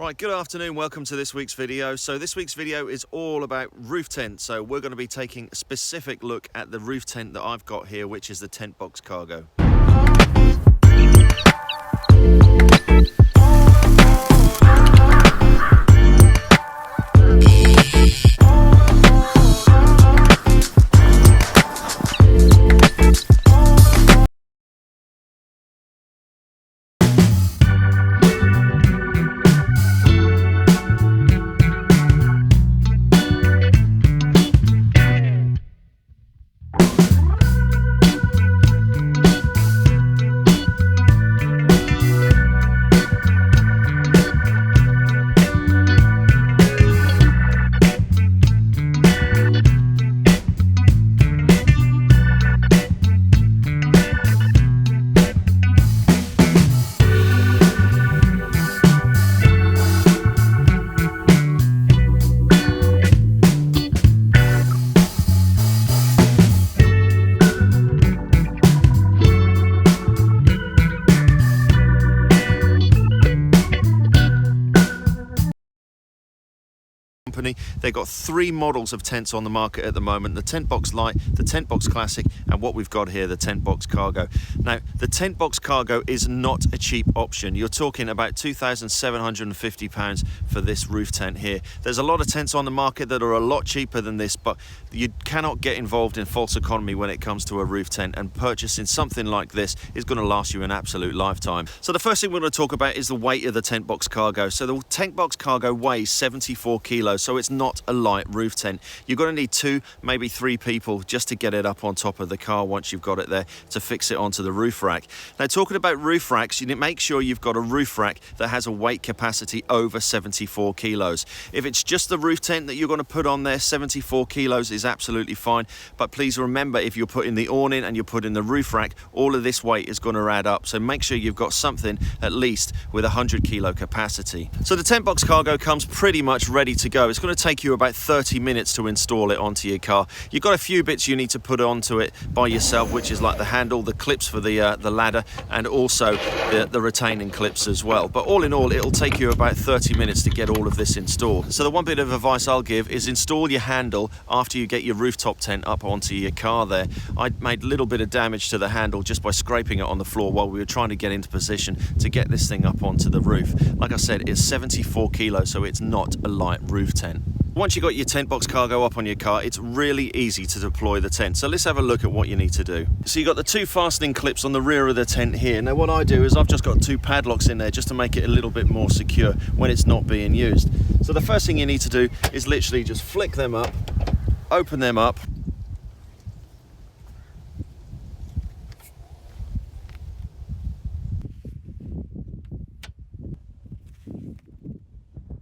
Right, good afternoon, welcome to this week's video. So this week's video is all about roof tents. So we're going to be taking a specific look at the roof tent that I've got here, which is the Tentbox Cargo. They've got three models of tents on the market at the moment: the Tentbox Lite, the Tentbox Classic, and what we've got here, the Tentbox Cargo. Now, the Tentbox Cargo is not a cheap option. You're talking about £2,750 for this roof tent here. There's a lot of tents on the market that are a lot cheaper than this, but you cannot get involved in false economy when it comes to a roof tent, and purchasing something like this is going to last you an absolute lifetime. So the first thing we're going to talk about is the weight of the Tentbox Cargo. So the Tentbox Cargo weighs 74 kilos, so it's not a light roof tent. You're going to need 2, maybe 3 people just to get it up on top of the car once you've got it there to fix it onto the roof rack. Now, talking about roof racks, you need to make sure you've got a roof rack that has a weight capacity over 74 kilos. If it's just the roof tent that you're going to put on there, 74 kilos is absolutely fine. But please remember, if you're putting the awning and you're putting the roof rack, all of this weight is going to add up. So make sure you've got something at least with 100 kilo capacity. So the Tentbox Cargo comes pretty much ready to go. It's going to take you about 30 minutes to install it onto your car. You've got a few bits you need to put onto it by yourself, which is like the handle, the clips for the ladder, and also the retaining clips as well. But all in all, it'll take you about 30 minutes to get all of this installed. So the one bit of advice I'll give is install your handle after you get your rooftop tent up onto your car there. I made a little bit of damage to the handle just by scraping it on the floor while we were trying to get into position to get this thing up onto the roof. Like I said, it's 74 kilos, so it's not a light roof tent. Once you've got your Tentbox Cargo up on your car, it's really easy to deploy the tent. So let's have a look at what you need to do. So you've got the 2 fastening clips on the rear of the tent here. Now what I do is I've just got 2 padlocks in there just to make it a little bit more secure when it's not being used. So the first thing you need to do is literally just flick them up, open them up.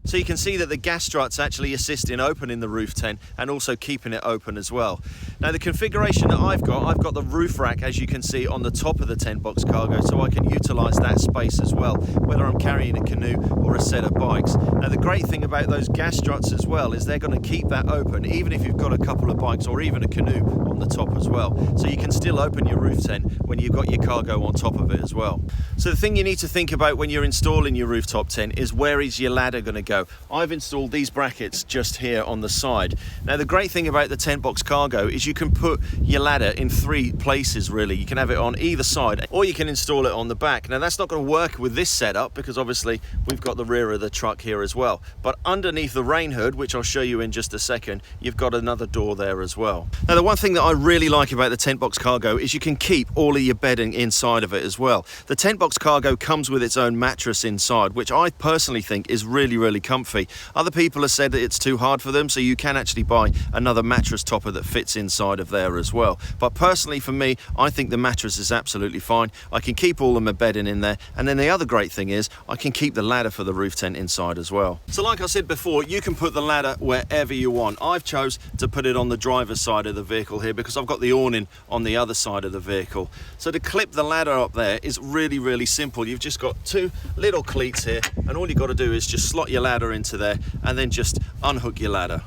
So you can see that the gas struts actually assist in opening the roof tent and also keeping it open as well. Now the configuration that I've got the roof rack, as you can see, on the top of the Tentbox Cargo, so I can utilize that space as well, whether I'm carrying a canoe or a set of bikes. Now the great thing about those gas struts as well is they're going to keep that open, even if you've got a couple of bikes or even a canoe on the top as well. So you can still open your roof tent when you've got your cargo on top of it as well. So the thing you need to think about when you're installing your rooftop tent is, where is your ladder going to go? I've installed these brackets just here on the side. Now the great thing about the Tentbox Cargo is you can put your ladder in 3 places really. You can have it on either side, or you can install it on the back. Now that's not going to work with this setup because obviously we've got the rear of the truck here as well. But underneath the rain hood, which I'll show you in just a second, you've got another door there as well. Now the one thing that I really like about the Tentbox Cargo is you can keep all of your bedding inside of it as well. The Tentbox Cargo comes with its own mattress inside, which I personally think is really comfy. Other people have said that it's too hard for them, so you can actually buy another mattress topper that fits inside of there as well. But personally for me, I think the mattress is absolutely fine. I can keep all of my bedding in there, and then the other great thing is I can keep the ladder for the roof tent inside as well. So like I said before, you can put the ladder wherever you want. I've chose to put it on the driver's side of the vehicle here because I've got the awning on the other side of the vehicle. So to clip the ladder up there is really simple. You've just got 2 little cleats here, and all you've got to do is just slot your ladder into there and then just unhook your ladder.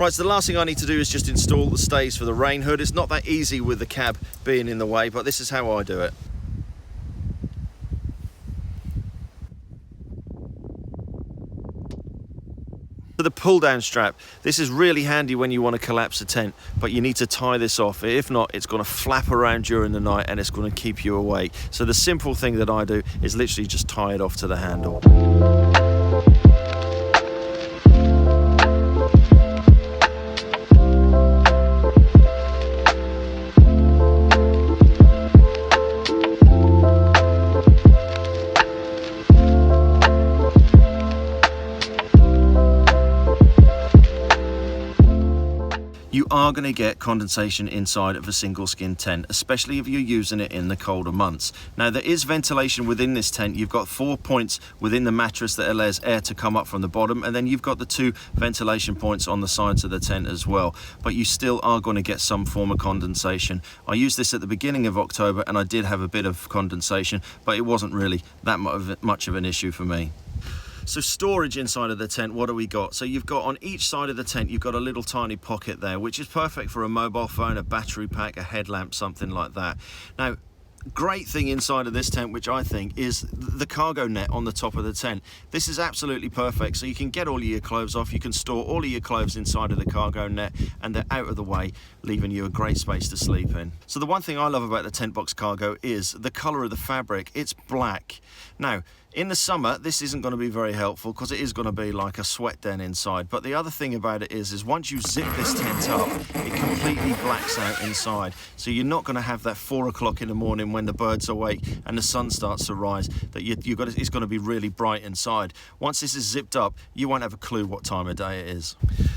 Right, so the last thing I need to do is just install the stays for the rain hood. It's not that easy with the cab being in the way, but this is how I do it. For the pull down strap, this is really handy when you want to collapse a tent, but you need to tie this off. If not, it's going to flap around during the night and it's going to keep you awake. So the simple thing that I do is literally just tie it off to the handle. You are going to get condensation inside of a single skin tent, especially if you're using it in the colder months. Now there is ventilation within this tent. You've got 4 points within the mattress that allows air to come up from the bottom, and then you've got the 2 ventilation points on the sides of the tent as well. But you still are going to get some form of condensation. I used this at the beginning of October and I did have a bit of condensation, but it wasn't really that much of an issue for me. So storage inside of the tent, what do we got? So you've got on each side of the tent, you've got a little tiny pocket there, which is perfect for a mobile phone, a battery pack, a headlamp, something like that. Now, great thing inside of this tent, which I think is the cargo net on the top of the tent. This is absolutely perfect, so you can get all of your clothes off, you can store all of your clothes inside of the cargo net, and they're out of the way, leaving you a great space to sleep in. So the one thing I love about the Tentbox Cargo is the colour of the fabric. It's black. Now, in the summer, this isn't going to be very helpful because it is going to be like a sweat den inside. But the other thing about it is once you zip this tent up, it completely blacks out inside. So you're not going to have that 4 o'clock in the morning when the birds awake and the sun starts to rise, that it's going to be really bright inside. Once this is zipped up, you won't have a clue what time of day it is.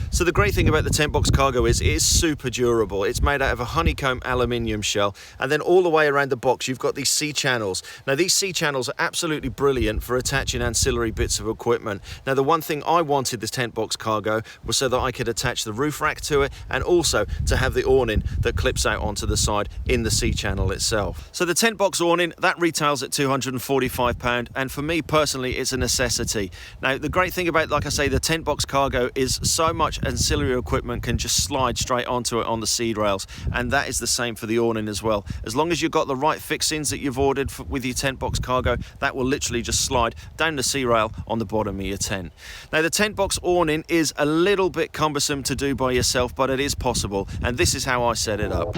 So the great thing about the Tentbox Cargo is it is super durable. It's made out of a honeycomb aluminium shell, and then all the way around the box you've got these C-channels. Now these C-channels are absolutely brilliant for attaching ancillary bits of equipment. Now the one thing I wanted this Tentbox Cargo was so that I could attach the roof rack to it, and also to have the awning that clips out onto the side in the C-channel itself. So the Tentbox awning, that retails at £245, and for me personally it's a necessity. Now the great thing about, like I say, the Tentbox Cargo is so much ancillary equipment can just slide straight onto it on the seat rails, and that is the same for the awning as well. As long as you've got the right fixings that you've ordered with your Tentbox Cargo, that will literally just slide down the sea rail on the bottom of your tent. Now the Tentbox awning is a little bit cumbersome to do by yourself, but it is possible, and this is how I set it up.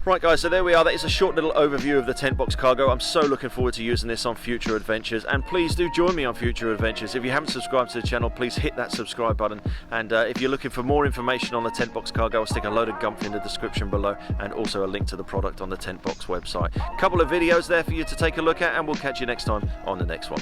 Right guys, so there we are. That is a short little overview of the Tentbox Cargo. I'm so looking forward to using this on future adventures, and please do join me on future adventures. If you haven't subscribed to the channel, please hit that subscribe button, and if you're looking for more information on the Tentbox Cargo, I'll stick a load of gumph in the description below, and also a link to the product on the Tentbox website. A couple of videos there for you to take a look at, and we'll catch you next time on the next one.